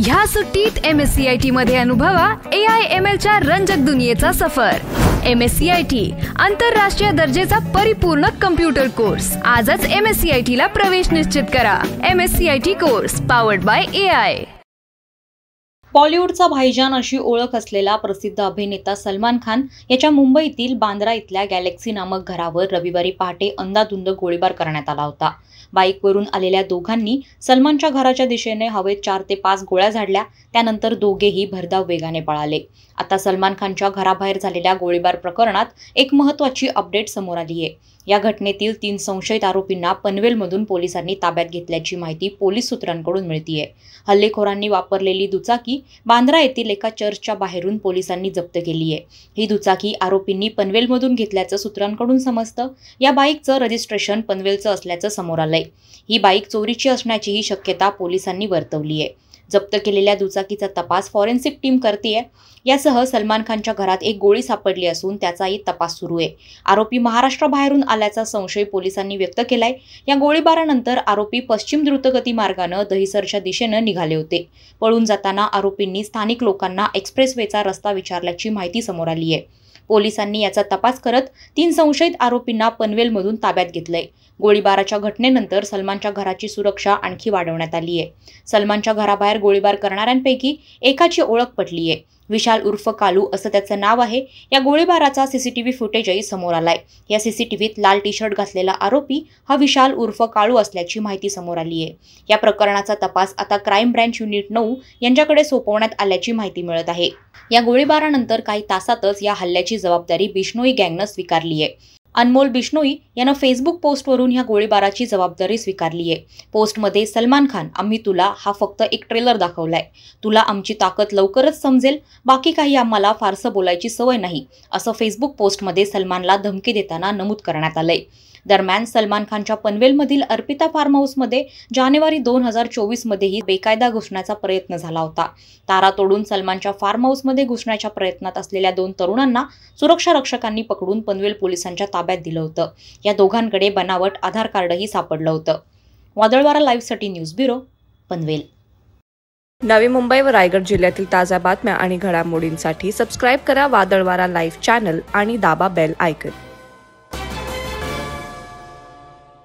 ह्या सुट्टीत MSCIT मध्ये अनुभवा AI/ML च्या रंजक दुनियेचा सफर। MSCIT आंतरराष्ट्रीय दर्जेचा परिपूर्ण कम्प्युटर कोर्स। आजच MSCIT ला प्रवेश निश्चित करा। MSCIT course powered by AI। बॉलिवूडचा भाईजान अशी ओळख असलेला प्रसिद्ध अभिनेता सलमान खान याच्या मुंबईतील बांद्रा इथल्या गॅलेक्सी नामक घरावर रविवारी पहाटे अंधाधुंद गोळीबार करण्यात आला होता। बाईकवरून आलेल्या दोघांनी सलमानच्या घराच्या दिशेने हवेत 4 ते 5 गोळ्या झाडल्या। त्यानंतर दोघेही भरधाव वेगाने पळाले। आता सलमान खानच्या घराबाहेर झालेल्या गोळीबार प्रकरणात एक महत्त्वाची अपडेट समोर आली आहे। या घटनेतील 3 संशयित आरोपींना पनवेलमधून पोलिसांनी ताब्यात घेतल्याची माहिती पोलीस सूत्रांकडून मिळतेय। हल्लेखोरांनी वापरलेली दुचाकी बांद्रा येथील एका चर्चच्या बाहेरून पोलिसांनी जप्त केली आहे। ही दुचाकी आरोपींनी पनवेलमधून घेतल्याचं सूत्रांकडून समजतं। या बाईकचं रजिस्ट्रेशन पनवेलचं असल्याचं समोर आलंय। ही बाईक चोरीची असण्याचीही शक्यता पोलिसांनी वर्तवली आहे। जप्त केलेल्या दुचाकीचा तपास फॉरेन्सिक टीम करतेय। यासह सलमान खानच्या घरात एक गोळी सापडली असून त्याचाही तपास सुरू आहे। आरोपी महाराष्ट्राबाहेरून आल्याचा संशय पोलिसांनी व्यक्त केलाय। या गोळीबारानंतर आरोपी पश्चिम द्रुतगती मार्गाने दहिसरच्या दिशेने निघाले होते। पळून जाताना आरोपींनी स्थानिक लोकांना एक्सप्रेसवेचा रस्ता विचारल्याची माहिती समोर आली आहे। पोलिसांनी याचा तपास करत 3 संशयित आरोपींना पनवेलमधून ताब्यात घेतलंय। गोळीबाराच्या घटनेनंतर सलमानच्या घराची सुरक्षा आणखी वाढवण्यात आली आहे। सलमानच्या घराबाहेर गोळीबार करणाऱ्यांपैकी एकाची ओळख पटली आहे। विशाल उर्फ कालू असं त्याचं नाव आहे। या गोळीबाराचा CCTV फुटेजही समोर आलाय। या CCTVत लाल टी-शर्ट घातलेला आरोपी हा विशाल उर्फ कालू असल्याची माहिती समोर आली आहे। या प्रकरणाचा तपास आता क्राईम ब्रँच युनिट 9 यांच्याकडे सोपवण्यात आल्याची माहिती मिळत आहे। या गोळीबारानंतर काही तासातच या हल्ल्याची जबाबदारी बिश्नोई गँगनं स्वीकारली आहे। अनमोल बिश्नोई यानं फेसबुक पोस्टवरून ह्या गोळीबाराची जबाबदारी स्वीकारली आहे। पोस्टमध्ये सलमान खान, आम्ही तुला हा फक्त एक ट्रेलर दाखवलाय। तुला आमची ताकद लवकरच समजेल, बाकी काही आम्हाला फारसं बोलायची सवय नाही, असं फेसबुक पोस्टमध्ये सलमानला धमकी देताना नमूद करण्यात आलंय। दरम्यान सलमान खानच्या पनवेलमधील अर्पिता फार्म हाऊसमध्ये जानेवारी 2024 मध्येही बेकायदा घुसण्याचा प्रयत्न झाला होता। तारा तोडून सलमानच्या फार्म हाऊसमध्ये घुसण्याच्या प्रयत्नात असलेल्या 2 तरुणांना सुरक्षा रक्षकांनी पकडून पनवेल पोलिसांच्या ताब्यात दिलं होतं। या दोघांकडे बनावट आधार कार्डही सापडलं होतं। वादळवारा लाईव्हसाठी न्यूज ब्युरो, पनवेल। नवी मुंबई व रायगड जिल्ह्यातील ताज्या बातम्या आणि घडामोडींसाठी सबस्क्राईब करा वादळवारा लाईव्ह चॅनल आणि दाबा बेल आयकॉन।